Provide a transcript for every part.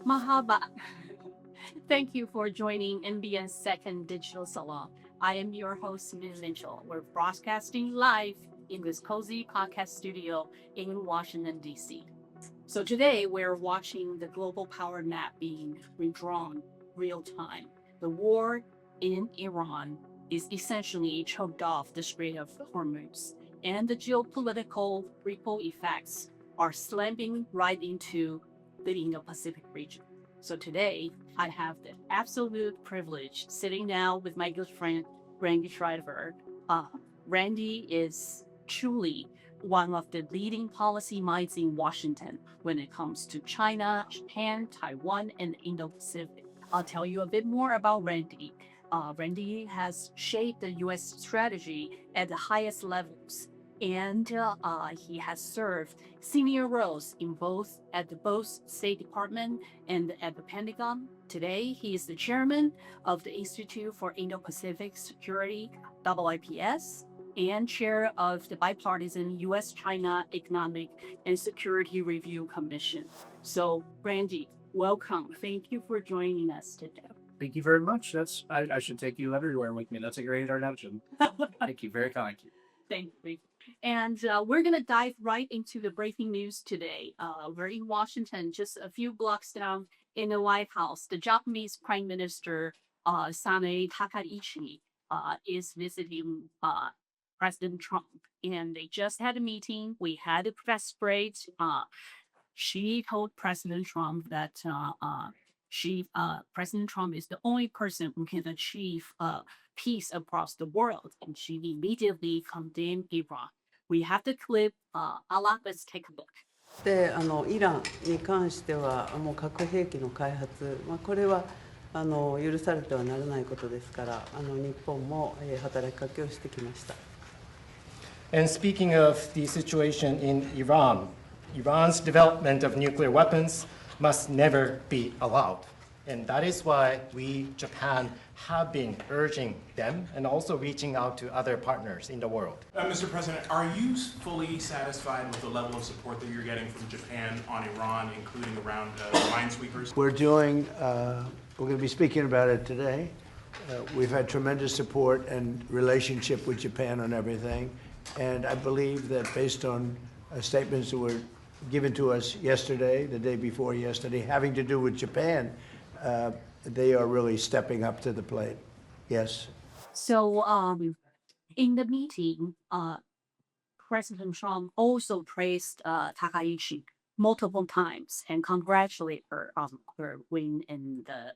Mahaba. Thank you for joining MBN's second digital salon. I am your host, Ms. Mitchell. We're broadcasting live in this cozy podcast studio in Washington, D.C. So today we're watching the global power map being redrawn real time. The war in Iran is essentially choked off the Strait of Hormuz, and the geopolitical ripple effects are slamming right into the Indo-Pacific region. So today I have the absolute privilege sitting down with my good friend Randy Schriver. Uh, Randy is truly one of the leading policy minds in Washington when it comes to China, Japan, Taiwan, and Indo-Pacific. I'll tell you a bit more about Randy. Randy has shaped the U.S. strategy at the highest levels, and he has served senior roles in both State Department and at the Pentagon. Today, he is the chairman of the Institute for Indo-Pacific Security, IPS, and chair of the bipartisan U.S.-China Economic and Security Review Commission. So, Randy, welcome. Thank you for joining us today. Thank you very much. I should take you everywhere with me. That's a great introduction. Thank you. Very kind. Thank you. And we're going to dive right into the breaking news today. We're in Washington, just a few blocks down in the White House. The Japanese Prime Minister Sane Takaichi is visiting President Trump, and they just had a meeting. We had a press break. She told President Trump that President Trump is the only person who can achieve peace across the world, and she immediately condemned Iran. We have the clip. Allah, let's take a look. でイランに関してはもう核兵器の開発、これは許されてはならないことですから日本も働きかけをしてきました。 And speaking of the situation in Iran, Iran's development of nuclear weapons must never be allowed. And that is why we, Japan, have been urging them and also reaching out to other partners in the world. Mr. President, are you fully satisfied with the level of support that you're getting from Japan on Iran, including around minesweepers? We're going to be speaking about it today. We've had tremendous support and relationship with Japan on everything. And I believe that based on statements that were given to us yesterday, the day before yesterday, having to do with Japan, they are really stepping up to the plate. Yes. So, in the meeting, President Trump also praised Takaichi multiple times and congratulated her on her win in the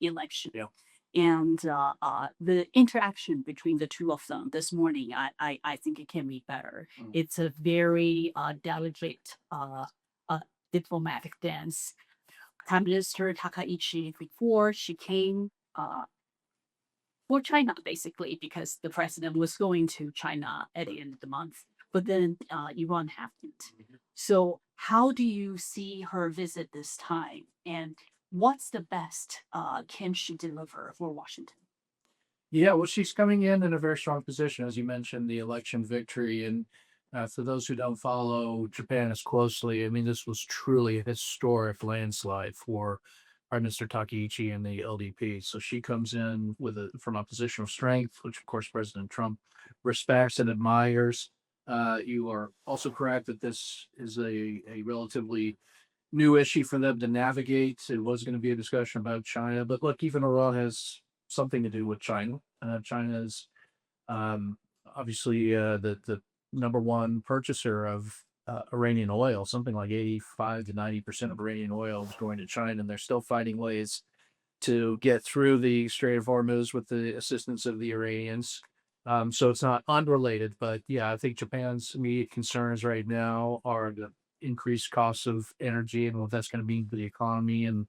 election. Yeah. And the interaction between the two of them this morning, I think it can be better. It's a very delicate diplomatic dance. Prime Minister Takaichi, before she came for China, basically, because the president was going to China at the end of the month. But then Iran happened. So how do you see her visit this time? And what's the best can she deliver for Washington? Yeah, well, she's coming in a very strong position, as you mentioned, the election victory. And for those who don't follow Japan as closely, I mean, this was truly a historic landslide for Prime Minister Takaichi and the LDP. So she comes in from a position of strength, which of course President Trump respects and admires. You are also correct that this is a relatively new issue for them to navigate. It was going to be a discussion about China, but look, even Iran has something to do with China. China is obviously the number one purchaser of Iranian oil. Something like 85 to 90% of Iranian oil is going to China, and they're still finding ways to get through the Strait of Hormuz with the assistance of the Iranians. So it's not unrelated, but yeah, I think Japan's immediate concerns right now are the increased costs of energy and what that's going to mean for the economy and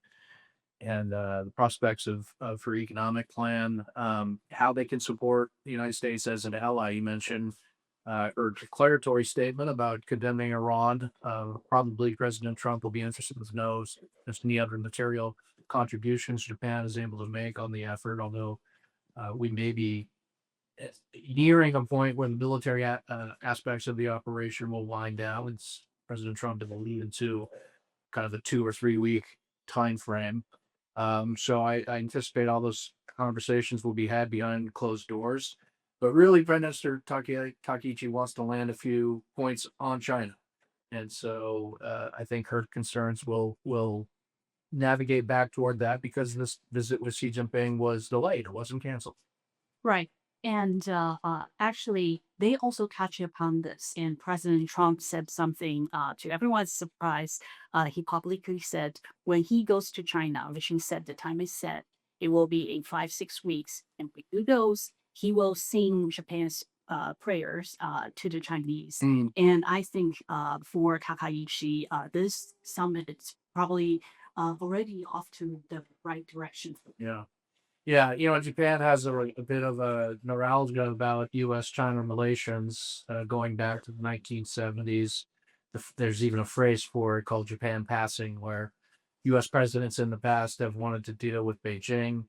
the prospects of her economic plan, how they can support the United States as an ally. You mentioned her declaratory statement about condemning Iran. Probably President Trump will be interested to know if there's any other material contributions Japan is able to make on the effort, although we may be nearing a point where the military aspects of the operation will wind down. It's President Trump to lead into kind of a 2 or 3 week time frame. So I anticipate all those conversations will be had behind closed doors. But really, Prime Minister Takaichi wants to land a few points on China, and so I think her concerns will navigate back toward that because this visit with Xi Jinping was delayed; it wasn't canceled. Right. And actually, they also touched upon this. And President Trump said something to everyone's surprise. He publicly said when he goes to China, which he said the time is set, it will be in 5, 6 weeks. And when he goes, he will sing Japan's prayers to the Chinese. Mm, And I think for Takaichi, this summit is probably already off to the right direction. yeah. Yeah, Japan has a bit of a neuralgia about U.S.-China relations going back to the 1970s. There's even a phrase for it called Japan passing, where U.S. presidents in the past have wanted to deal with Beijing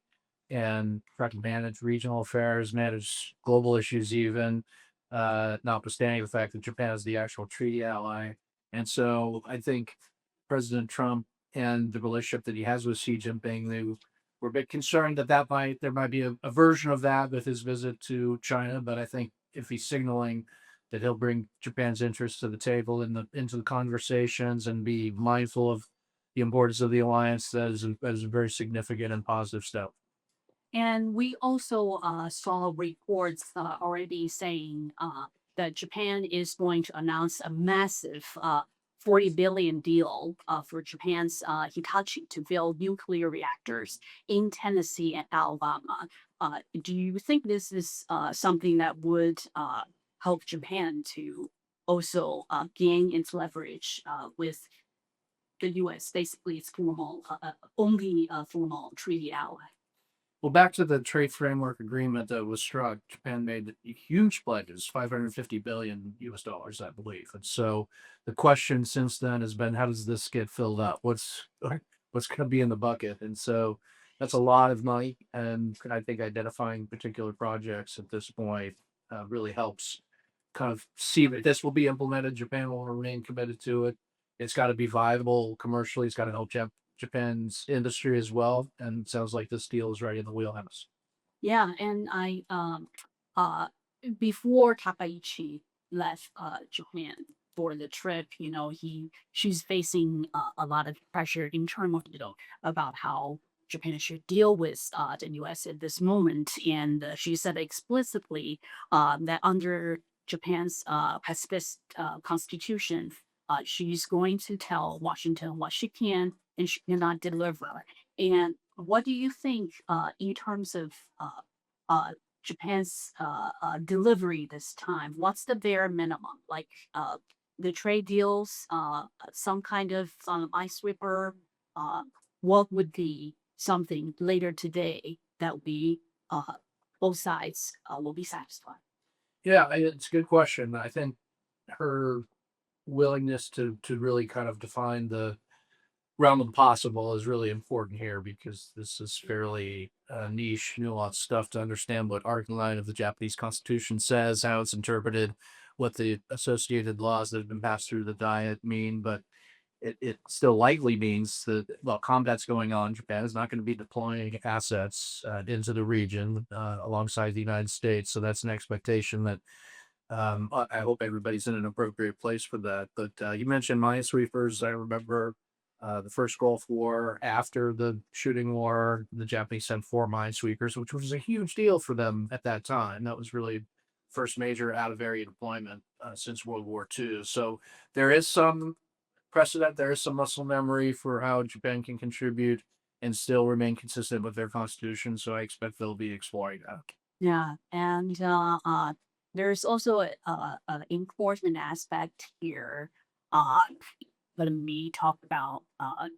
and try to manage regional affairs, manage global issues even, notwithstanding the fact that Japan is the actual treaty ally. And so I think President Trump and the relationship that he has with Xi Jinping, we're a bit concerned that there might be a version of that with his visit to China, but I think if he's signaling that he'll bring Japan's interests to the table into the conversations and be mindful of the importance of the alliance, that is a very significant and positive step. And we also saw reports already saying that Japan is going to announce a massive 40 billion deal for Japan's Hitachi to build nuclear reactors in Tennessee and Alabama. Do you think this is something that would help Japan to also gain its leverage with the U.S., basically its only formal treaty ally? Well, back to the trade framework agreement that was struck, Japan made huge pledges, 550 billion US dollars, I believe. And so the question since then has been, how does this get filled up? What's going to be in the bucket? And so that's a lot of money. And I think identifying particular projects at this point really helps kind of see that this will be implemented. Japan will remain committed to it. It's got to be viable commercially. It's got to help Japan's industry as well. And it sounds like this deal is right in the wheelhouse. Yeah, and I uh before Takaichi left Japan for the trip, she's facing a lot of pressure internal, about how Japan should deal with the US at this moment. And she said explicitly that under Japan's pacifist constitution, she's going to tell Washington what she can and she cannot deliver. And what do you think in terms of uh, Japan's delivery this time? What's the bare minimum? Like the trade deals, some kind of ice sweeper. Uh, what would be something later today that both sides will be satisfied? Yeah, it's a good question. I think her willingness to really kind of define the realm of possible is really important here because this is fairly niche, nuanced stuff to understand what Article 9 of the Japanese Constitution says, how it's interpreted, what the associated laws that have been passed through the Diet mean. But it still likely means that, well, combat's going on. Japan is not going to be deploying assets into the region alongside the United States. So that's an expectation that I hope everybody's in an appropriate place for that. But you mentioned minesweepers. I remember the first Gulf War, after the shooting war, the Japanese sent 4 minesweepers, which was a huge deal for them at that time. That was really first major out of area deployment since World War II. So there is some precedent, there is some muscle memory for how Japan can contribute and still remain consistent with their constitution. So I expect they'll be exploring that. Yeah, and there's also a important aspect here. Uh, when we talk about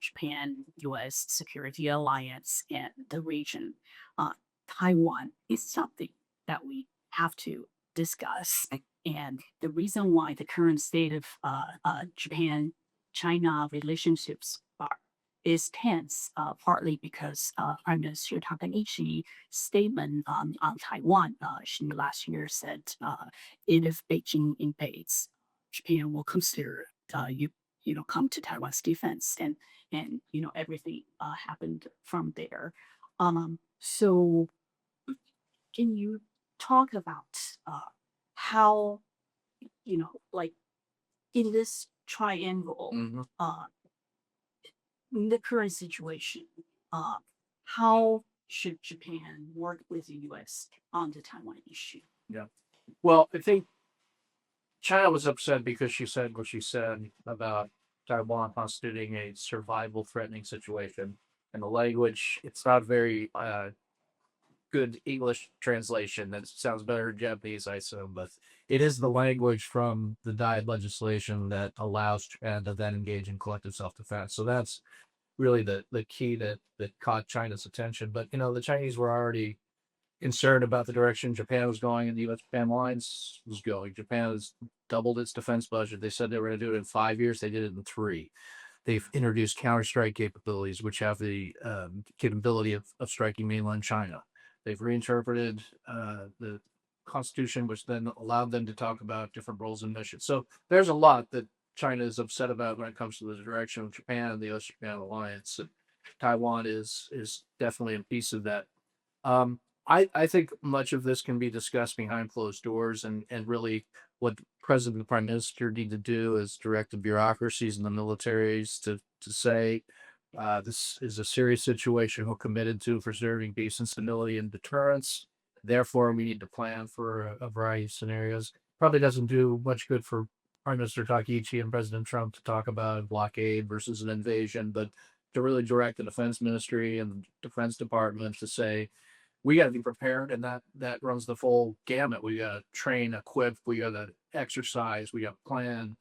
Japan-U.S. security alliance and the region, uh, Taiwan is something that we have to discuss. And the reason why the current state of Japan-China relationships is tense, partly because Prime Minister Takaichi statement on Taiwan, she last year said, if Beijing invades, Japan will consider come to Taiwan's defense, and everything happened from there. So can you talk about how like in this triangle, Mhm. in the current situation, uh, how should Japan work with the U.S. on the Taiwan issue? Yeah. Well, I think China was upset because she said what she said about Taiwan constituting a survival threatening situation. And the language, it's not very good English translation. That sounds better in Japanese, I assume, but it is the language from the Diet legislation that allows Japan to then engage in collective self defense. So that's really the key that caught China's attention. But the Chinese were already concerned about the direction Japan was going and the U.S. Japan alliance was going. Japan has doubled its defense budget. They said they were going to do it in 5 years. They did it in 3. They've introduced counterstrike capabilities, which have the capability of striking mainland China. They've reinterpreted the Constitution, which then allowed them to talk about different roles and missions. So there's a lot that China is upset about when it comes to the direction of Japan and the U.S.-Japan alliance. And Taiwan is definitely a piece of that. Um, I think much of this can be discussed behind closed doors, and really what the president and the prime minister need to do is direct the bureaucracies and the militaries to say this is a serious situation. We're committed to preserving peace and stability and deterrence. Therefore, we need to plan for a variety of scenarios. Probably doesn't do much good for Prime Minister Takichi and President Trump to talk about a blockade versus an invasion, but to really direct the defense ministry and the defense department to say we got to be prepared, and that runs the full gamut. We got to train, equip, we got to exercise, we got to plan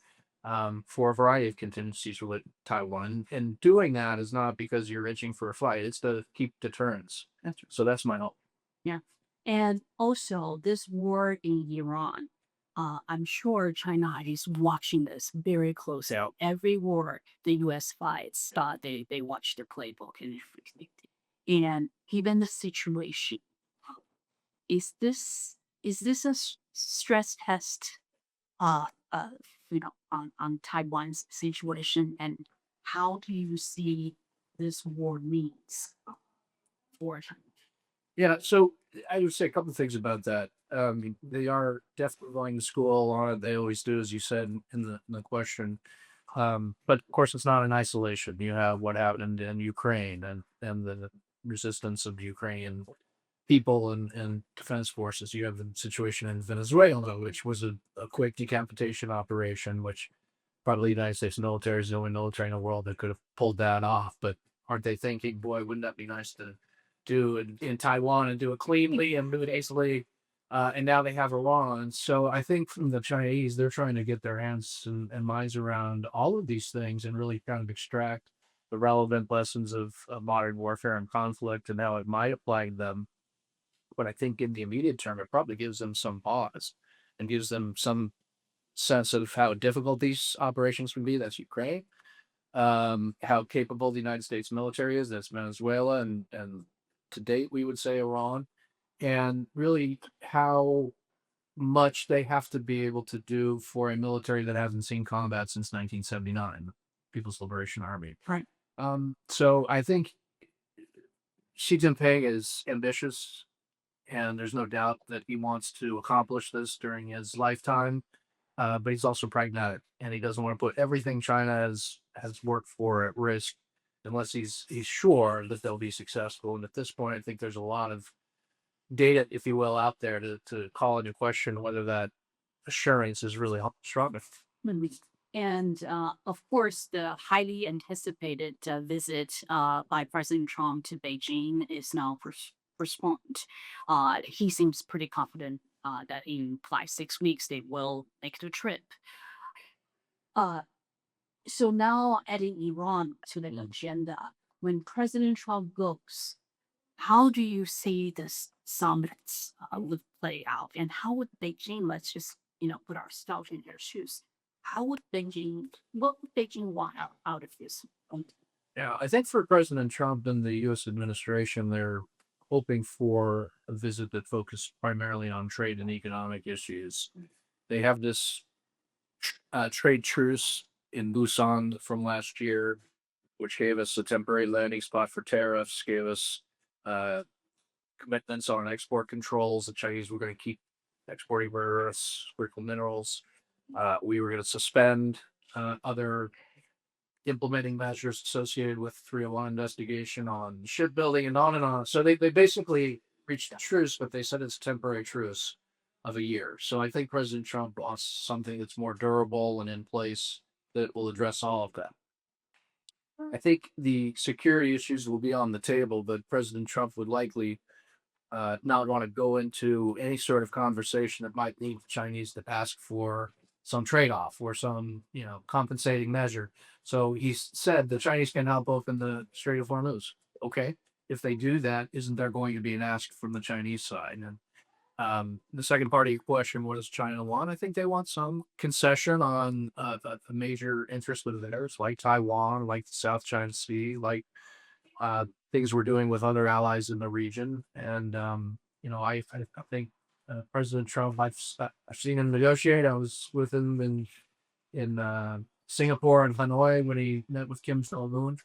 for a variety of contingencies with Taiwan. And doing that is not because you're itching for a fight; it's to keep deterrence. So that's my hope. Yeah. And also, this war in Iran, I'm sure China is watching this very closely. Yeah. Every war the U.S. fights, they watch their playbook and everything. And given the situation, is this a stress test, uh, uh, on Taiwan's situation, and how do you see this war means for China? Yeah, so I would say a couple of things about that. They are definitely going to school on it. They always do, as you said in the question. But of course, it's not in isolation. You have what happened in Ukraine and the resistance of the Ukrainian people and defense forces. You have the situation in Venezuela, which was a quick decapitation operation, which probably the United States military is the only military in the world that could have pulled that off. But aren't they thinking, boy, wouldn't that be nice to do in Taiwan and do it cleanly and do it easily? And now they have Iran. So I think from the Chinese, they're trying to get their hands and minds around all of these things and really kind of extract the relevant lessons of modern warfare and conflict and how it might apply to them. But I think in the immediate term, it probably gives them some pause and gives them some sense of how difficult these operations can be. That's Ukraine. How capable the United States military is. That's Venezuela, and to date, we would say Iran, and really how much they have to be able to do for a military that hasn't seen combat since 1979, the People's Liberation Army. Right. So I think Xi Jinping is ambitious, and there's no doubt that he wants to accomplish this during his lifetime. But he's also pragmatic, and he doesn't want to put everything China has worked for at risk unless he's sure that they'll be successful. And at this point, I think there's a lot of data, if you will, out there to call into question whether that assurance is really strong enough. And of course, the highly anticipated visit by President Trump to Beijing is now postponed. He seems pretty confident that in 5-6 weeks they will make the trip. So now adding Iran to the agenda, when President Trump goes, how do you see this summit would play out, and how would Beijing? Let's just put ourselves in their shoes. What would Beijing want out of this? Yeah, I think for President Trump and the U.S. administration, they're hoping for a visit that focused primarily on trade and economic issues. They have this trade truce in Busan from last year, which gave us a temporary landing spot for tariffs, gave us uh, commitments on export controls. The Chinese were going to keep exporting rare earths, critical minerals. We were going to suspend other implementing measures associated with 301 investigation on shipbuilding and on and on. So they basically reached a truce, but they said it's a temporary truce of a year. So I think President Trump wants something that's more durable and in place that will address all of that. I think the security issues will be on the table, but President Trump would likely not want to go into any sort of conversation that might need the Chinese to ask for some trade-off or some, compensating measure. So he said the Chinese can help open the Strait of Hormuz. Okay, if they do that, isn't there going to be an ask from the Chinese side? And the second part of your question, what does China want? I think they want some concession on a major interest of theirs, like Taiwan, like the South China Sea, like things we're doing with other allies in the region. And I think President Trump, I've seen him negotiate. I was with him in Singapore and Hanoi when he met with Kim Jong Un,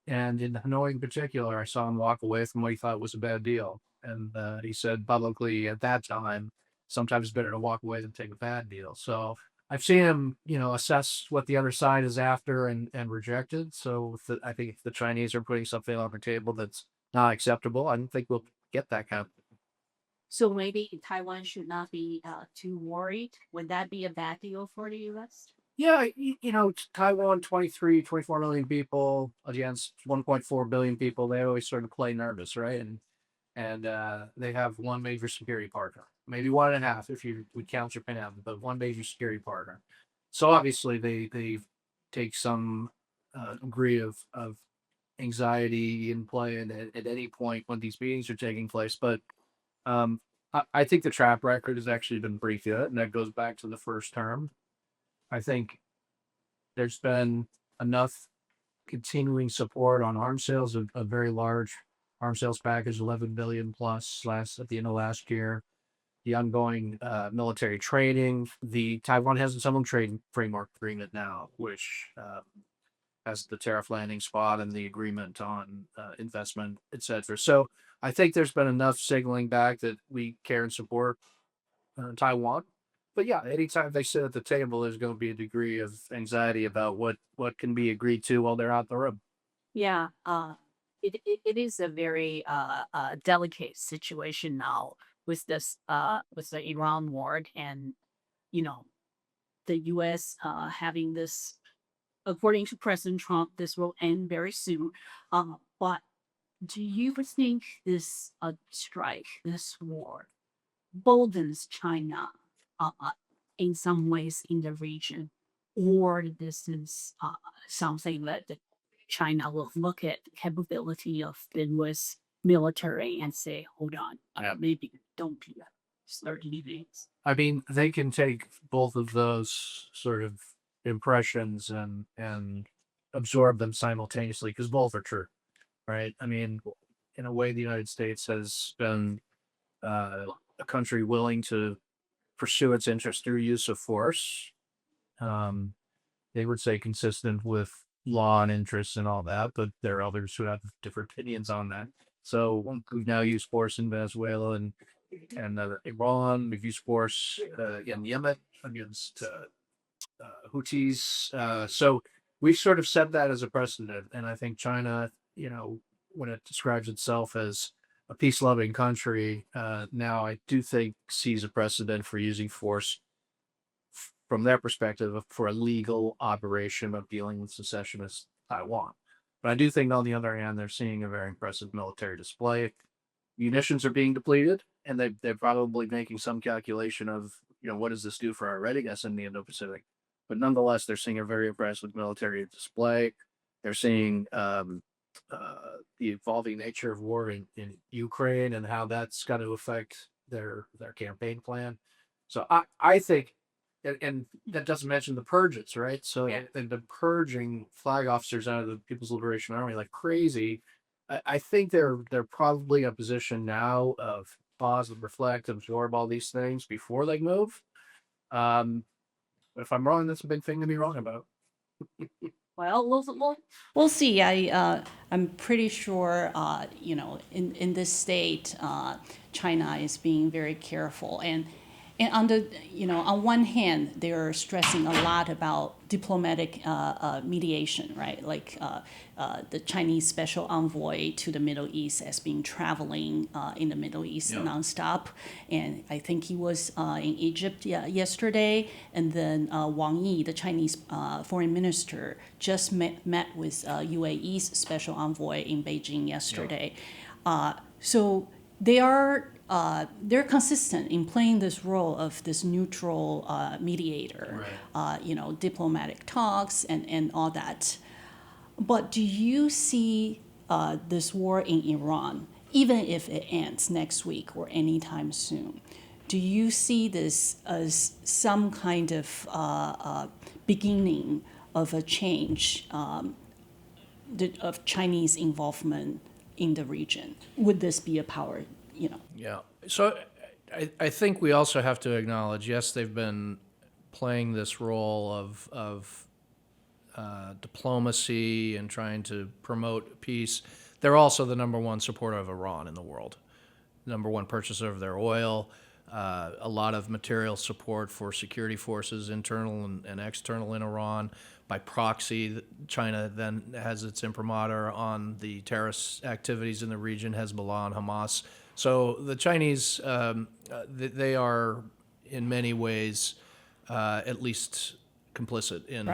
and in Hanoi in particular, I saw him walk away from what he thought was a bad deal. And he said publicly at that time, sometimes it's better to walk away than take a bad deal. So I've seen him, assess what the other side is after and rejected. So I think if the Chinese are putting something on the table that's not acceptable, I don't think we'll get that kind of. So maybe Taiwan should not be too worried. Would that be a bad deal for the U.S.? Yeah, Taiwan, 23, 24 million people against 1.4 billion people. They always sort of play nervous, right? And they have one major security partner, maybe one and a half if you would count Japan, but one major security partner. So obviously they take some degree of anxiety in play at any point when these meetings are taking place. But I think the track record has actually been pretty good, and that goes back to the first term. I think there's been enough continuing support on arms sales, a very large arms sales package, 11 billion plus at the end of last year. The ongoing military training, the Taiwan has its own trade framework agreement now, which has the tariff landing spot and the agreement on investment, etc. So I think there's been enough signaling back that we care and support Taiwan. But yeah, anytime they sit at the table, there's going to be a degree of anxiety about what can be agreed to while they're out the room. Yeah, it is a very delicate situation now with this with the Iran war, and you know the U.S. Having this, according to President Trump, this will end very soon. But do you think this strike, this war, boldens China in some ways in the region, or this is something that China will look at the capability of the U.S. military and say, hold on, maybe don't do that. Start leaving. I mean, they can take both of those sort of impressions and absorb them simultaneously because both are true, right? I mean, in a way, the United States has been a country willing to pursue its interests through use of force. They would say consistent with law and interests and all that, but there are others who have different opinions on that. So we've now used force in Venezuela and Iran. We've used force in Yemen against Houthis. So we sort of set that as a precedent, and I think China, when it describes itself as a peace-loving country, now I do think sees a precedent for using force from their perspective for a legal operation of dealing with secessionist Taiwan. But I do think on the other hand, they're seeing a very impressive military display. Munitions are being depleted, and they're probably making some calculation of, what does this do for our readiness in the Indo-Pacific? But nonetheless, they're seeing a very impressive military display. They're seeing the evolving nature of war in Ukraine and how that's going to affect their campaign plan. So I think, and that doesn't mention the purges, right? So and the purging flag officers out of the People's Liberation Army like crazy. I think they're probably in a position now of pause and reflect, absorb all these things before they move. If I'm wrong, that's a big thing to be wrong about. Well, we'll see. I'm pretty sure, in this state, China is being very careful. And on one hand, they're stressing a lot about diplomatic mediation, right? Like the Chinese special envoy to the Middle East has been traveling in the Middle East nonstop. And I think he was in Egypt yesterday. And then Wang Yi, the Chinese foreign minister, just met with UAE's special envoy in Beijing yesterday. So they're consistent in playing this role of this neutral mediator, diplomatic talks and all that. But do you see this war in Iran, even if it ends next week or anytime soon, do you see this as some kind of beginning of a change of Chinese involvement in the region? Would this be a power? Yeah. So I think we also have to acknowledge, yes, they've been playing this role of diplomacy and trying to promote peace. They're also the number one supporter of Iran in the world, number one purchaser of their oil, a lot of material support for security forces, internal and external in Iran. By proxy, China then has its imprimatur on the terrorist activities in the region, Hezbollah and Hamas. So the Chinese, they are in many ways at least complicit in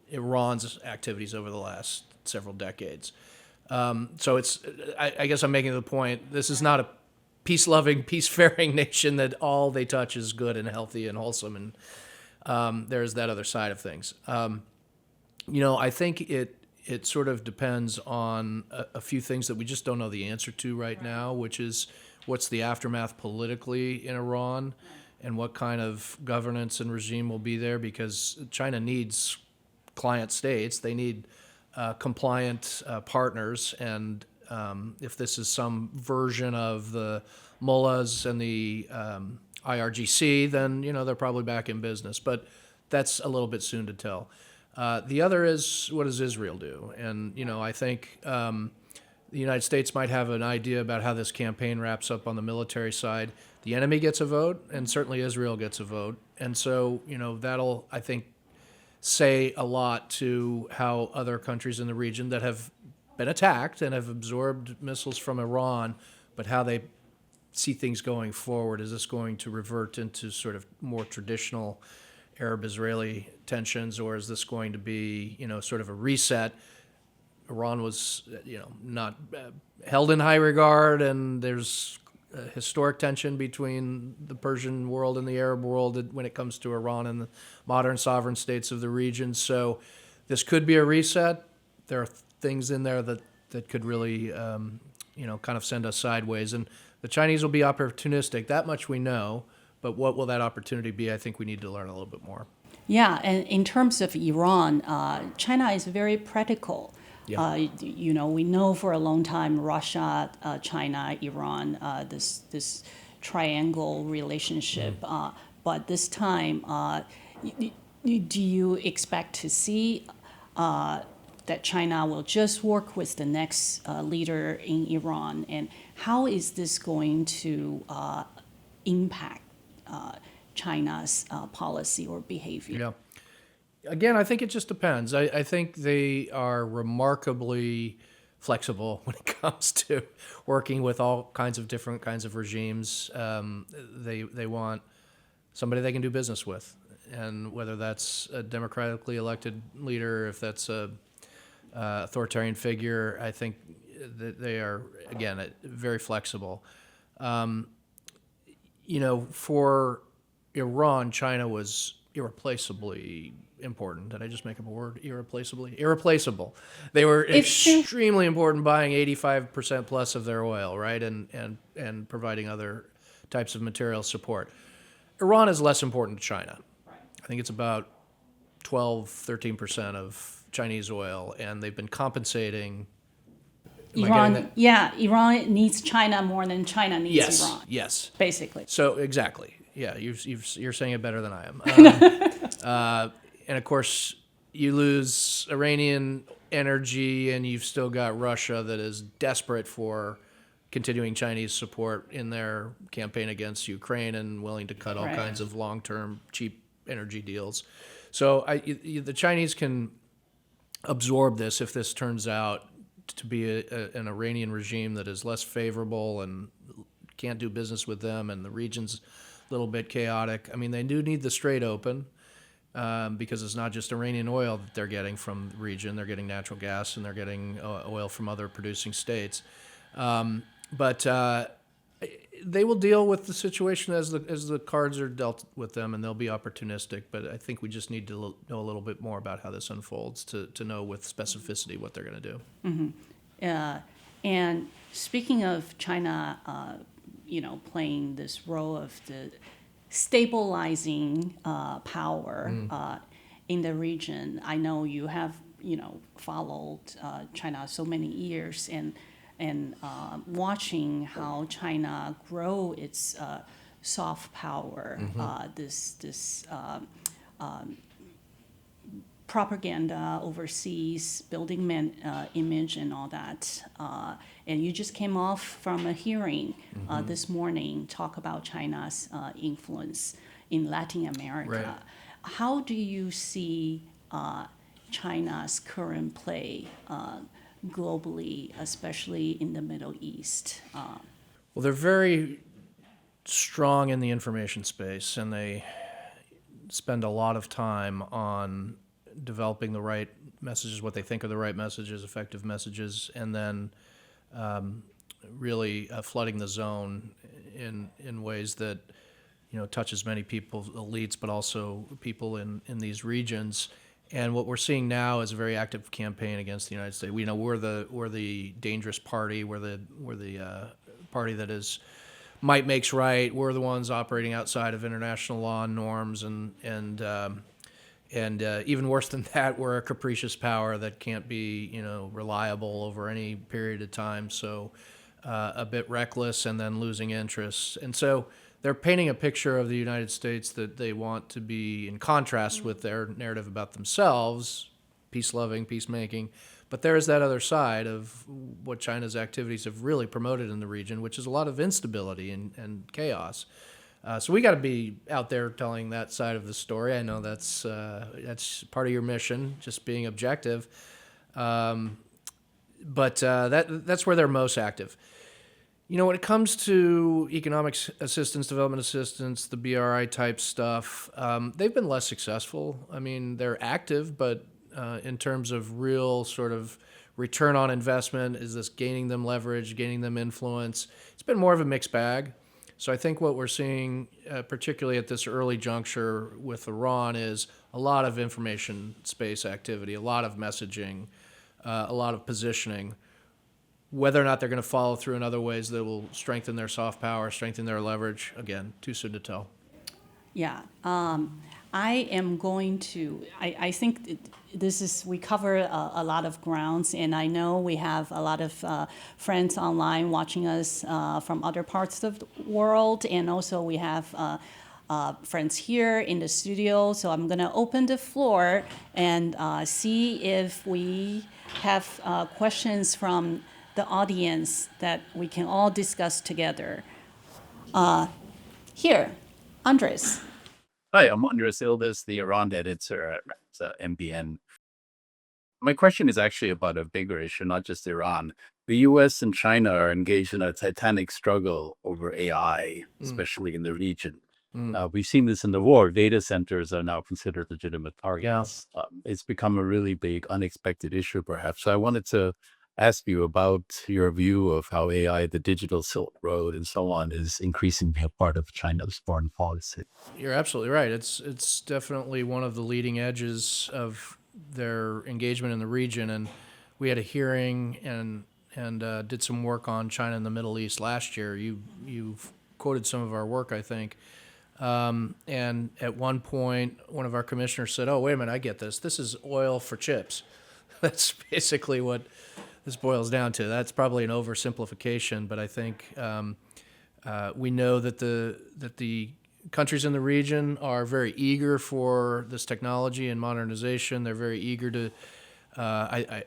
Iran's activities over the last several decades. So I guess I'm making the point, this is not a peace-loving, peace-faring nation that all they touch is good and healthy and wholesome, and there's that other side of things. I think it sort of depends on a few things that we just don't know the answer to right now, which is what's the aftermath politically in Iran and what kind of governance and regime will be there, because China needs client states. They need compliant partners, and if this is some version of the mullahs and the IRGC, then they're probably back in business. But that's a little bit soon to tell. The other is, what does Israel do? And I think the United States might have an idea about how this campaign wraps up on the military side. The enemy gets a vote, and certainly Israel gets a vote. And so that'll, I think, say a lot to how other countries in the region that have been attacked and have absorbed missiles from Iran, but how they see things going forward. Is this going to revert into sort of more traditional Arab-Israeli tensions, or is this going to be, sort of a reset? Iran was, not held in high regard, and there's historic tension between the Persian world and the Arab world when it comes to Iran and the modern sovereign states of the region. So this could be a reset. There are things in there that could really, kind of send us sideways. And the Chinese will be opportunistic. That much we know. But what will that opportunity be? I think we need to learn a little bit more. Yeah, and in terms of Iran, China is very practical. Yeah. We know for a long time Russia, China, Iran, this triangle relationship. But this time, do you expect to see that China will just work with the next leader in Iran? And how is this going to impact China's policy or behavior? Yeah. Again, I think it just depends. I think they are remarkably flexible when it comes to working with all kinds of different kinds of regimes. They want somebody they can do business with, and whether that's a democratically elected leader, if that's a authoritarian figure, I think that they are, again, very flexible. For Iran, China was irreplaceably important. Did I just make up a word? Irreplaceably? Irreplaceable. They were extremely important, buying 85% plus of their oil, right? And providing other types of material support. Iran is less important to China. I think it's about 13% of Chinese oil, and they've been compensating. Iran needs China more than China needs Iran. Yes. Basically. So exactly. Yeah, you're saying it better than I am. And of course, you lose Iranian energy, and you've still got Russia that is desperate for continuing Chinese support in their campaign against Ukraine and willing to cut all Right. kinds of long-term cheap energy deals. So the Chinese can absorb this if this turns out to be an Iranian regime that is less favorable and can't do business with them, and the region's a little bit chaotic. I mean, they do need the Strait open because it's not just Iranian oil that they're getting from the region. They're getting natural gas, and they're getting oil from other producing states. But they will deal with the situation as the cards are dealt with them, and they'll be opportunistic. But I think we just need to know a little bit more about how this unfolds to know with specificity what they're going to do. And speaking of China, playing this role of the stabilizing power in the region, I know you have followed China so many years and watching how China grow its soft power, this propaganda overseas, building image and all that. And you just came off from a hearing this morning, talk about China's influence in Latin America. Right. How do you see China's current play globally, especially in the Middle East? Well, they're very strong in the information space, and they spend a lot of time on developing the right messages, what they think are the right messages, effective messages, and then really flooding the zone in ways that touch as many people, elites, but also people in these regions. And what we're seeing now is a very active campaign against the United States. We're the dangerous party. We're the party that is might makes right. We're the ones operating outside of international law and norms, and even worse than that, we're a capricious power that can't be reliable over any period of time. So a bit reckless, and then losing interest. And so they're painting a picture of the United States that they want to be in contrast with their narrative about themselves, peace-loving, peacemaking. But there's that other side of what China's activities have really promoted in the region, which is a lot of instability and chaos. So we got to be out there telling that side of the story. I know that's part of your mission, just being objective. But that's where they're most active. When it comes to economic assistance, development assistance, the BRI type stuff, they've been less successful. I mean, they're active, but in terms of real sort of return on investment, is this gaining them leverage, gaining them influence? It's been more of a mixed bag. So I think what we're seeing, particularly at this early juncture with Iran, is a lot of information space activity, a lot of messaging, a lot of positioning. Whether or not they're going to follow through in other ways that will strengthen their soft power, strengthen their leverage, again, too soon to tell. Yeah, I am going to. I think we cover a lot of grounds, and I know we have a lot of friends online watching us from other parts of the world, and also we have friends here in the studio. So I'm going to open the floor and see if we have questions from the audience that we can all discuss together. Here, Andres. Hi, I'm Andres Ildes, the Iran editor at MBN. My question is actually about a bigger issue, not just Iran. The US and China are engaged in a titanic struggle over AI, especially in the region. We've seen this in the war. Data centers are now considered legitimate targets. It's become a really big, unexpected issue, perhaps. So I wanted to ask you about your view of how AI, the digital Silk Road, and so on, is increasingly a part of China's foreign policy. You're absolutely right. It's definitely one of the leading edges of their engagement in the region. And we had a hearing and did some work on China and the Middle East last year. You've quoted some of our work, I think. And at one point, one of our commissioners said, "Oh, wait a minute, I get this. This is oil for chips." That's basically what this boils down to. That's probably an oversimplification, but I think we know that the countries in the region are very eager for this technology and modernization. They're very eager to, I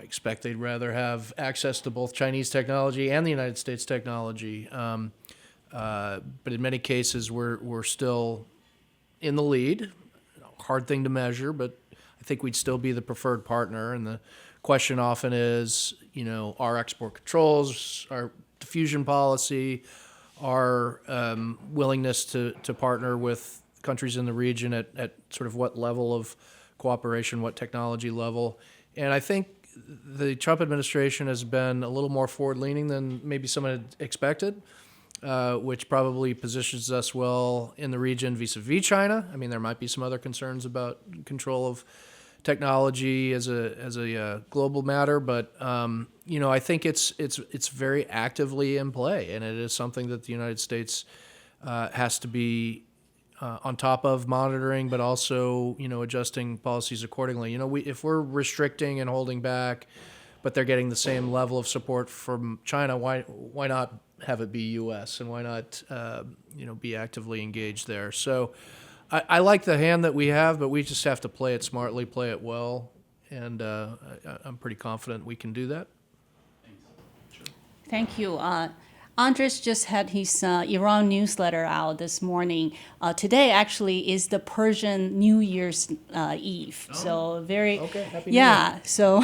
expect they'd rather have access to both Chinese technology and the United States technology. But in many cases, we're still in the lead. Hard thing to measure, but I think we'd still be the preferred partner. And the question often is, our export controls, our diffusion policy, our willingness to partner with countries in the region at sort of what level of cooperation, what technology level. And I think the Trump administration has been a little more forward-leaning than maybe some had expected, which probably positions us well in the region vis-a-vis China. I mean, there might be some other concerns about control of technology as a global matter, but I think it's very actively in play, and it is something that the United States has to be on top of monitoring, but also adjusting policies accordingly. If we're restricting and holding back, but they're getting the same level of support from China, why not have it be U.S. and why not be actively engaged there? So I like the hand that we have, but we just have to play it smartly, play it well, and I'm pretty confident we can do that. Thank you. Andres just had his Iran newsletter out this morning. Today actually is the Persian New Year's Eve. Oh. So very Okay, happy New yeah. So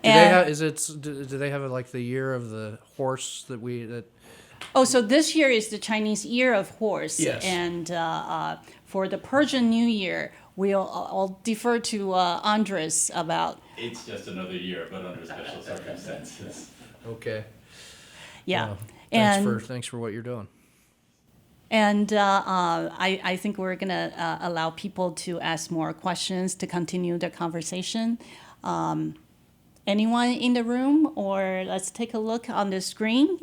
do they have like the year of the horse that oh, so this year is the Chinese Year of Horse. Yes. And for the Persian New Year, I'll defer to Andres about. It's just another year, but under special circumstances. Okay. Yeah. Thanks for what you're doing. And I think we're going to allow people to ask more questions to continue the conversation. Anyone in the room, or let's take a look on the screen.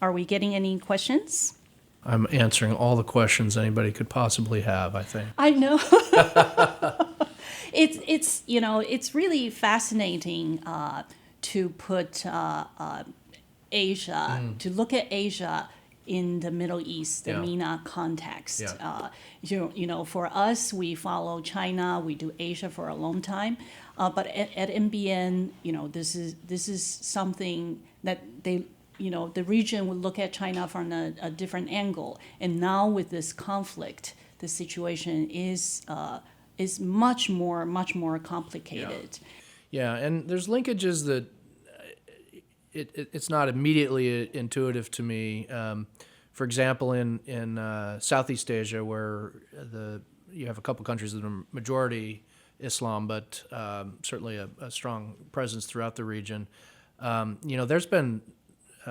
Are we getting any questions? I'm answering all the questions anybody could possibly have, I think. I know. It's really fascinating to put Asia, to look at Asia in the Middle East, the Yeah. MENA context. Yeah. For us, we follow China, we do Asia for a long time. But at MBN, this is something that the region would look at China from a different angle. And now with this conflict, the situation is much more complicated. Yeah, and there's linkages that it's not immediately intuitive to me. For example, in Southeast Asia, where you have a couple countries that are majority Islam, but certainly a strong presence throughout the region. There's been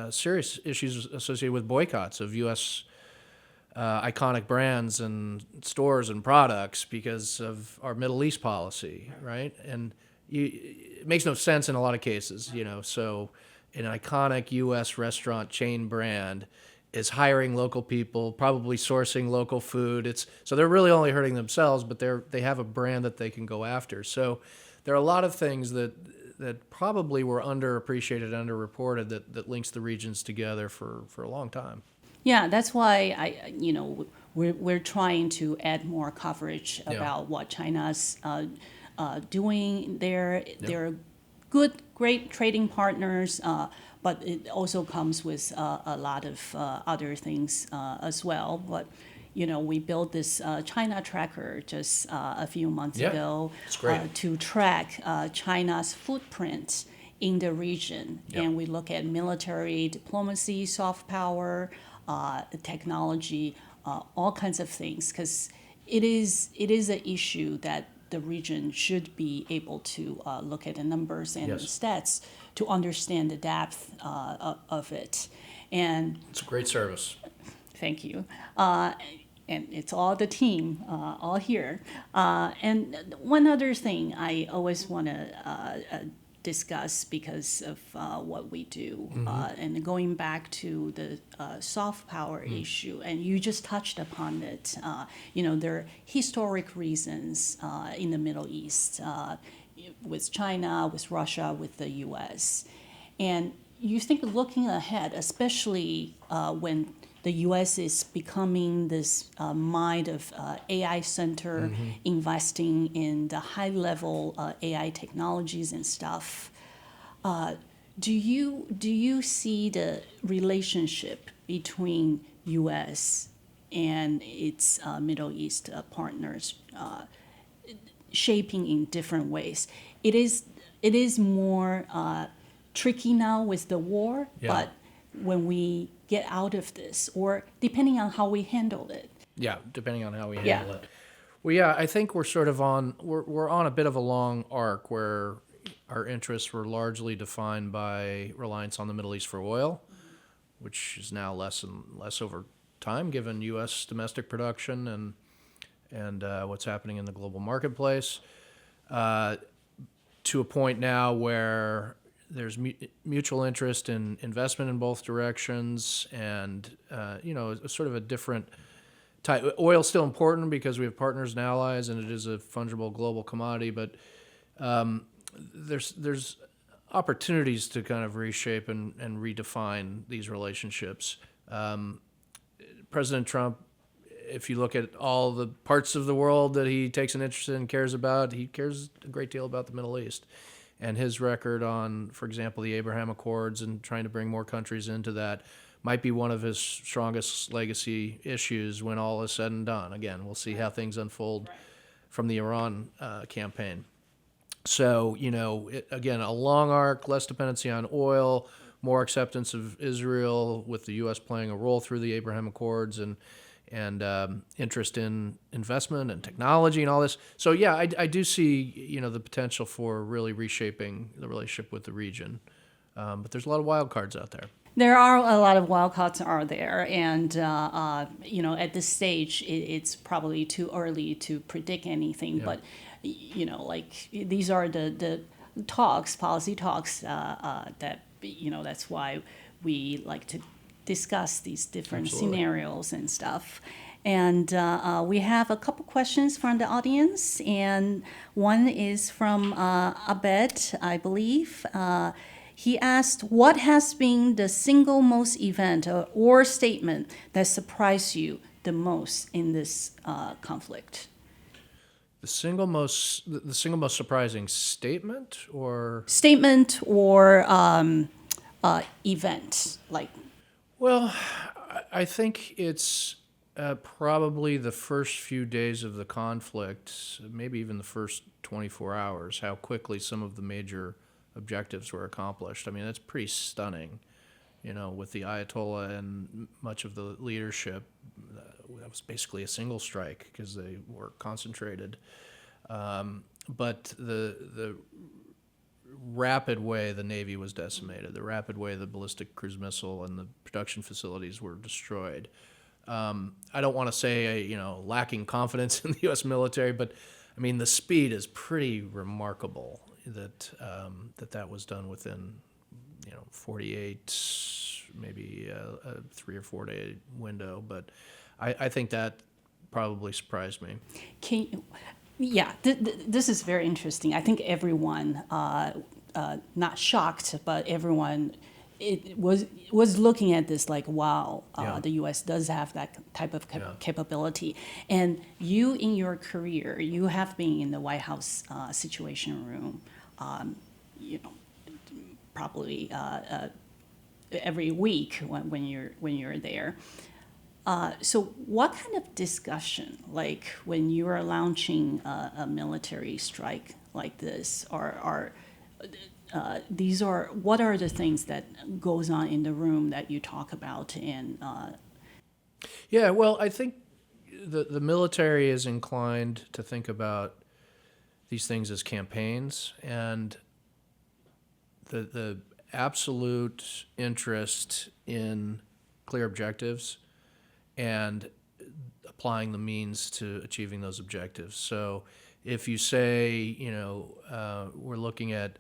serious issues associated with boycotts of U.S. Iconic brands and stores and products because of our Middle East policy, right? And it makes no sense in a lot of cases, So an iconic U.S. restaurant chain brand is hiring local people, probably sourcing local food. So they're really only hurting themselves, but they have a brand that they can go after. So there are a lot of things that probably were underappreciated, underreported that links the regions together for a long time. Yeah, that's why we're trying to add more coverage about what China's doing there. They're great trading partners, but it also comes with a lot of other things as well. But we built this China tracker just a few months ago to track China's footprint in the region, and we look at military diplomacy, soft power, technology, all kinds of things, because it is an issue that the region should be able to look at the numbers and the stats to understand the depth of it. And it's a great service. Thank you. And it's all the team, all here. And one other thing I always want to discuss because of what we do, and going back to the soft power issue, and you just touched upon it. There are historic reasons in the Middle East with China, with Russia, with the U.S. And you think looking ahead, especially when the U.S. is becoming this mind of AI center, investing in the high-level AI technologies and stuff. Do you see the relationship between U.S. and its Middle East partners shaping in different ways? It is more tricky now with the war, Yeah. but when we get out of this, or depending on how we handle it. Yeah, depending on how we Yeah. handle it. Well, yeah, I think we're sort of we're on a bit of a long arc where our interests were largely defined by reliance on the Middle East for oil, which is now less and less over time given U.S. domestic production and what's happening in the global marketplace, to a point now where there's mutual interest in investment in both directions, and sort of a different type. Oil's still important because we have partners and allies, and it is a fungible global commodity. But there's opportunities to kind of reshape and redefine these relationships. President Trump, if you look at all the parts of the world that he takes an interest in and cares about, he cares a great deal about the Middle East. And his record on, for example, the Abraham Accords and trying to bring more countries into that might be one of his strongest legacy issues when all is said and done. Again, we'll see how things unfold from the Iran campaign. So, again, a long arc, less dependency on oil, more acceptance of Israel with the U.S. playing a role through the Abraham Accords, and interest in investment and technology and all this. So yeah, I do see the potential for really reshaping the relationship with the region, but there's a lot of wild cards out there. There are a lot of wild cards out there, and at this stage, it's probably too early to predict anything. Yeah. But these are the talks, policy talks that that's why we like to discuss these different Absolutely. scenarios and stuff. And we have a couple questions from the audience, and one is from Abed, I believe. He asked, what has been the single most event or statement that surprised you the most in this conflict? The single most surprising statement, or Statement or event, like. well, I think it's probably the first few days of the conflict, maybe even the first 24 hours, how quickly some of the major objectives were accomplished. I mean, that's pretty stunning, with the Ayatollah and much of the leadership. That was basically a single strike because they were concentrated. But the rapid way the Navy was decimated, the rapid way the ballistic cruise missile and the production facilities were destroyed. I don't want to say, lacking confidence in the U.S. military, but I mean, the speed is pretty remarkable that that was done within, 48, maybe a 3 or 4 day window. But I think that probably surprised me. This is very interesting. I think everyone, not shocked, but everyone was looking at this like, wow, Yeah. the U.S. does have that type of Yeah. capability. And you, in your career, you have been in the White House Situation Room, probably every week when you're there. So what kind of discussion, like when you are launching a military strike like this, what are the things that goes on in the room that you talk about? And Yeah, well, I think the military is inclined to think about these things as campaigns, and the absolute interest in clear objectives and applying the means to achieving those objectives. So if you say, we're looking at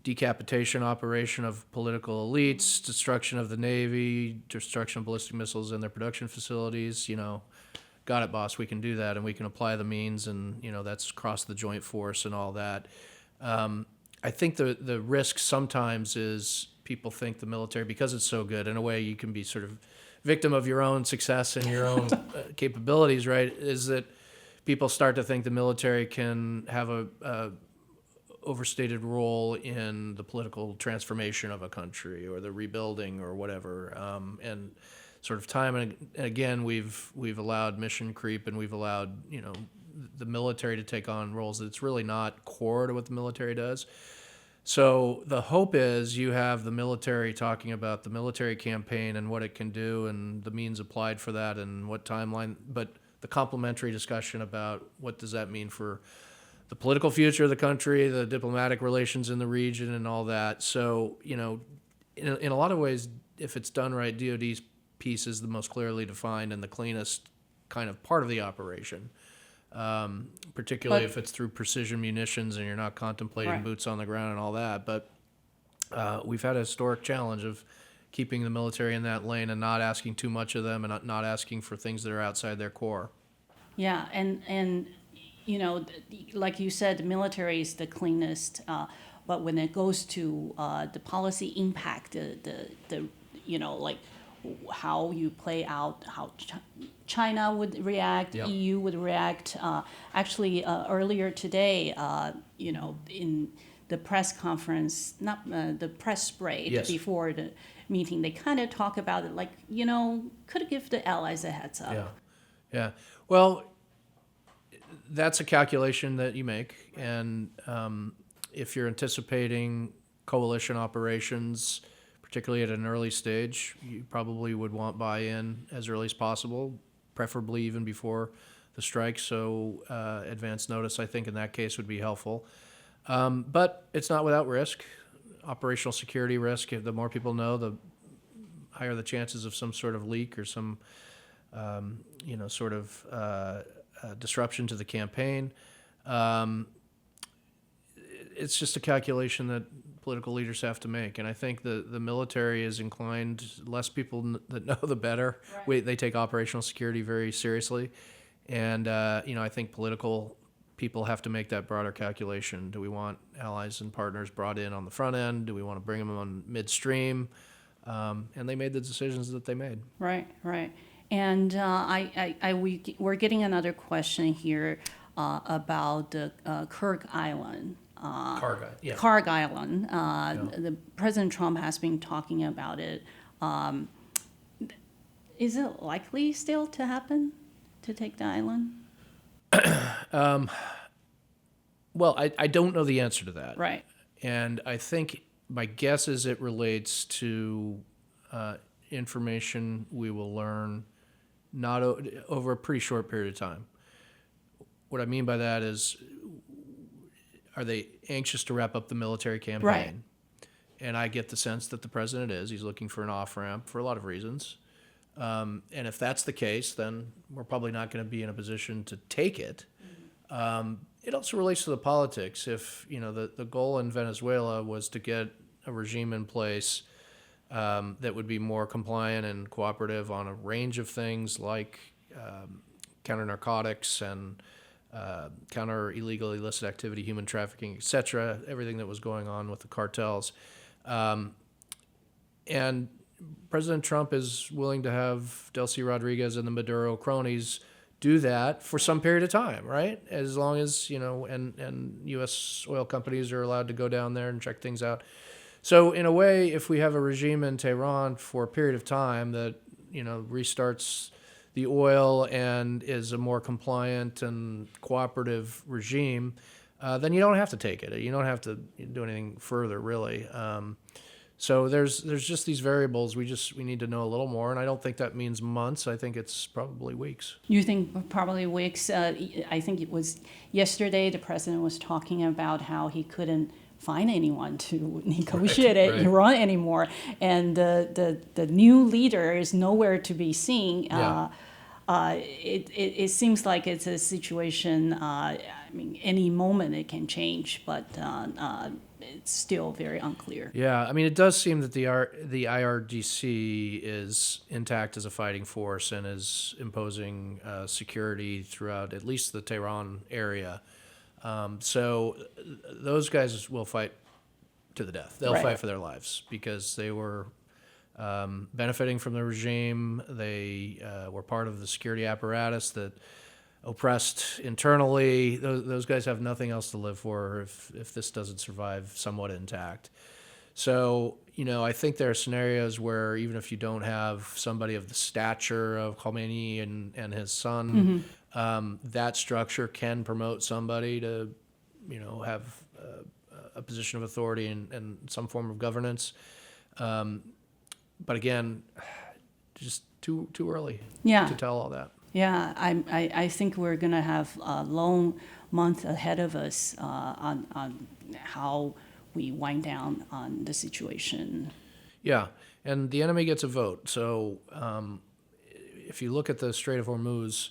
decapitation operation of political elites, destruction of the Navy, destruction of ballistic missiles and their production facilities, got it, boss, we can do that, and we can apply the means, and, that's across the joint force and all that. I think the risk sometimes is people think the military, because it's so good, in a way you can be sort of victim of your own success and your own capabilities, right? Is that people start to think the military can have a overstated role in the political transformation of a country or the rebuilding or whatever. And sort of time and again, we've allowed mission creep, and we've allowed, the military to take on roles that's really not core to what the military does. So the hope is you have the military talking about the military campaign and what it can do and the means applied for that and what timeline, but the complementary discussion about what does that mean for the political future of the country, the diplomatic relations in the region, and all that. So, in a lot of ways, if it's done right, DoD's piece is the most clearly defined and the cleanest kind of part of the operation. Particularly if it's through precision munitions and you're not contemplating Right. boots on the ground and all that. But we've had a historic challenge of keeping the military in that lane and not asking too much of them and not asking for things that are outside their core. Yeah, and like you said, the military is the cleanest, but when it goes to the policy impact, the like how you play out, how China would react, Yep. EU would react. Actually, earlier today, in the press conference, not the press parade Yes. before the meeting, they kind of talk about it like, could give the allies a heads up. Yeah. Well, that's a calculation that you make, and if you're anticipating coalition operations, particularly at an early stage, you probably would want buy-in as early as possible, preferably even before the strike. So advance notice, I think, in that case would be helpful. But it's not without risk. Operational security risk. The more people know, the higher the chances of some sort of leak or some, disruption to the campaign. It's just a calculation that political leaders have to make, and I think the military is inclined. Less people that know, the better. Right. They take operational security very seriously, and I think political people have to make that broader calculation. Do we want allies and partners brought in on the front end? Do we want to bring them on midstream? And they made the decisions that they made. Right. And we're getting another question here about the Kirk Island. Cargo, yeah. Karg Island. The President Trump has been talking about it. Is it likely still to happen, to take the island? Well, I don't know the answer to that. Right. And I think my guess is it relates to information we will learn not over a pretty short period of time. What I mean by that is, are they anxious to wrap up the military campaign? Right. And I get the sense that the president is. He's looking for an off-ramp for a lot of reasons. And if that's the case, then we're probably not going to be in a position to take it. It also relates to the politics. If, the goal in Venezuela was to get a regime in place that would be more compliant and cooperative on a range of things like counter narcotics and counter illegal, illicit activity, human trafficking, etc., everything that was going on with the cartels. And President Trump is willing to have Delcy Rodriguez and the Maduro cronies do that for some period of time, right? As long as, and U.S. oil companies are allowed to go down there and check things out. So in a way, if we have a regime in Tehran for a period of time that, restarts the oil and is a more compliant and cooperative regime, then you don't have to take it. You don't have to do anything further, really. So there's just these variables. We need to know a little more, and I don't think that means months. I think it's probably weeks. You think probably weeks? I think it was yesterday the president was talking about how he couldn't find anyone to negotiate Right. Iran anymore, and the new leader is nowhere to be seen. Yeah. It seems like it's a situation. Any moment it can change, but it's still very unclear. Yeah, it does seem that the IRGC is intact as a fighting force and is imposing security throughout at least the Tehran area. So those guys will fight to the death. They'll Right. fight for their lives because they were benefiting from the regime. They were part of the security apparatus that oppressed internally. Those guys have nothing else to live for if this doesn't survive somewhat intact. So, I think there are scenarios where even if you don't have somebody of the stature of Khomeini and his son, that structure can promote somebody to, have a position of authority and some form of governance. But again, just too early to tell all that. Yeah, I think we're going to have a long month ahead of us on how we wind down on the situation. Yeah, and the enemy gets a vote. So if you look at the Strait of Hormuz,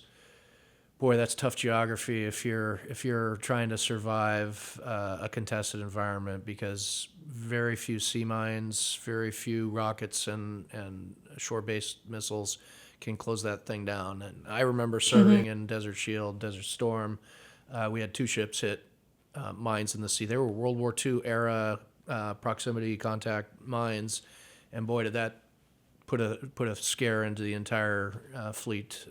boy, that's tough geography if you're trying to survive a contested environment, because very few sea mines, very few rockets and shore-based missiles can close that thing down. And I remember serving in Desert Shield, Desert Storm. We had 2 ships hit mines in the sea. They were World War II era proximity contact mines, and boy, did that put a scare into the entire fleet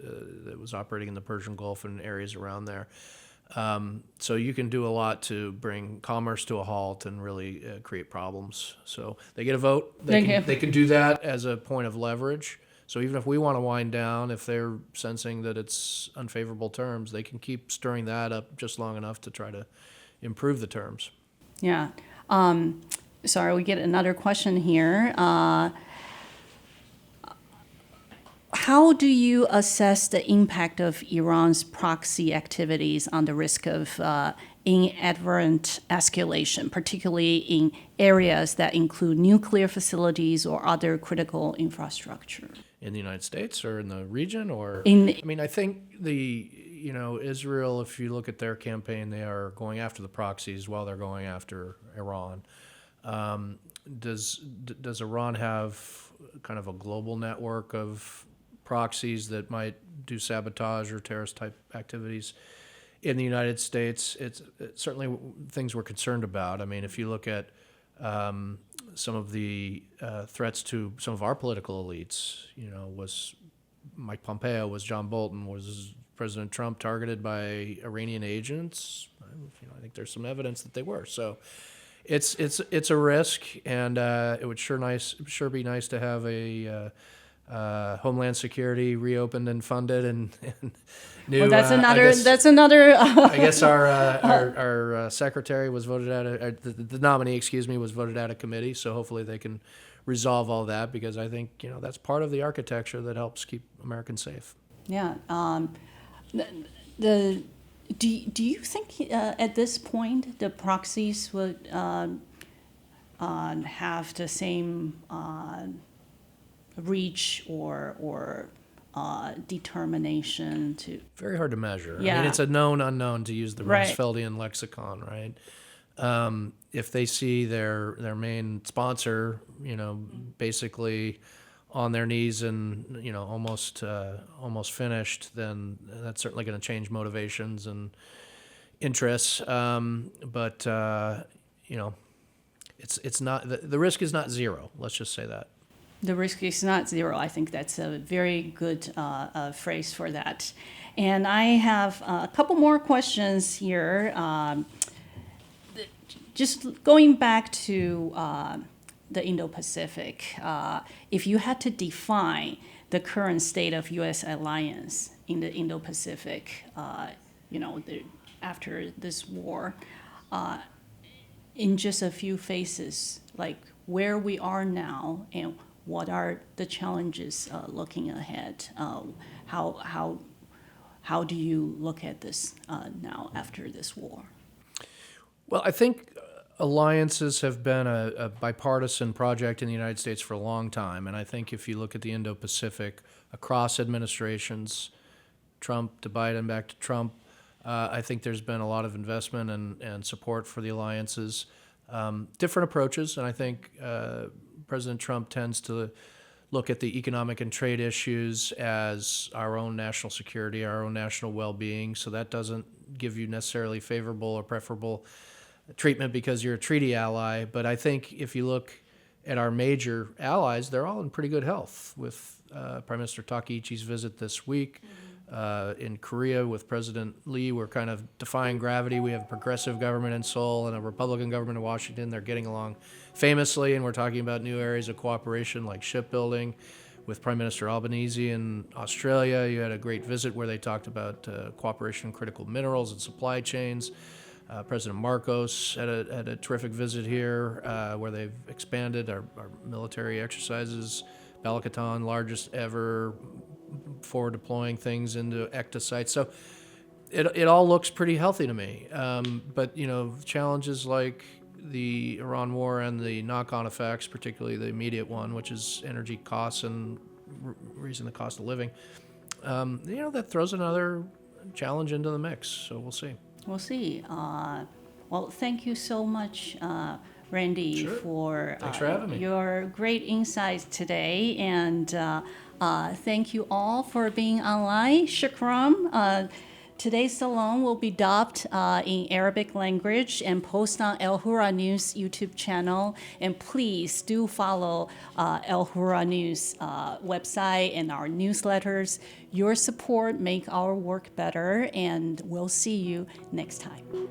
that was operating in the Persian Gulf and areas around there. So you can do a lot to bring commerce to a halt and really create problems. So they get a vote. They can do that as a point of leverage. So even if we want to wind down, if they're sensing that it's unfavorable terms, they can keep stirring that up just long enough to try to improve the terms. Yeah. Sorry, we get another question here. How do you assess the impact of Iran's proxy activities on the risk of inadvertent escalation, particularly in areas that include nuclear facilities or other critical infrastructure? In the United States or in the region, or I think Israel, if you look at their campaign, they are going after the proxies while they're going after Iran. Does Iran have kind of a global network of proxies that might do sabotage or terrorist type activities in the United States? It's certainly things we're concerned about. I mean, if you look at some of the threats to some of our political elites, was Mike Pompeo, was John Bolton, was President Trump targeted by Iranian agents? I think there's some evidence that they were. So it's a risk, and it would sure be nice to have a Homeland Security reopened and funded and new. Well, that's another. I guess our secretary was voted out of the nominee, was voted out of committee. So hopefully they can resolve all that, because I think that's part of the architecture that helps keep Americans safe. Yeah. Do you think at this point the proxies would have the same reach or determination to? Very hard to measure. Yeah. I mean, it's a known unknown, to use the Right. Rumsfeldian lexicon, right? If they see their main sponsor, basically on their knees and almost finished, then that's certainly going to change motivations and interests. But it's not, the risk is not zero. Let's just say that. The risk is not zero. I think that's a very good phrase for that. And I have a couple more questions here. Just going back to the Indo-Pacific, if you had to define the current state of U.S. alliance in the Indo-Pacific, after this war, in just a few phases, like where we are now and what are the challenges looking ahead? How do you look at this now after this war? Well, I think alliances have been a bipartisan project in the United States for a long time. And I think if you look at the Indo-Pacific across administrations, Trump to Biden, back to Trump, I think there's been a lot of investment and support for the alliances. Different approaches, and I think President Trump tends to look at the economic and trade issues as our own national security, our own national well-being, so that doesn't give you necessarily favorable or preferable treatment because you're a treaty ally. But I think if you look And our major allies, they're all in pretty good health, with Prime Minister Takaichi's visit this week. In Korea with President Lee, we're kind of defying gravity. We have a progressive government in Seoul and a Republican government in Washington. They're getting along famously, and we're talking about new areas of cooperation like shipbuilding. With Prime Minister Albanese in Australia, you had a great visit where they talked about cooperation in critical minerals and supply chains. President Marcos had a terrific visit here where they've expanded our military exercises. Balakatan, largest ever, for deploying things into ECTA sites. So it all looks pretty healthy to me. But, challenges like the Iran war and the knock-on effects, particularly the immediate one, which is energy costs and raising the cost of living, that throws another challenge into the mix. So we'll see. We'll see. Well, thank you so much, Randy, Sure. for, Thanks for having me. your great insights today. And thank you all for being online. Shukram. Today's Salon will be dubbed in Arabic language and post on El Hura News YouTube channel. And please do follow El Hura News website and our newsletters. Your support make our work better, and we'll see you next time.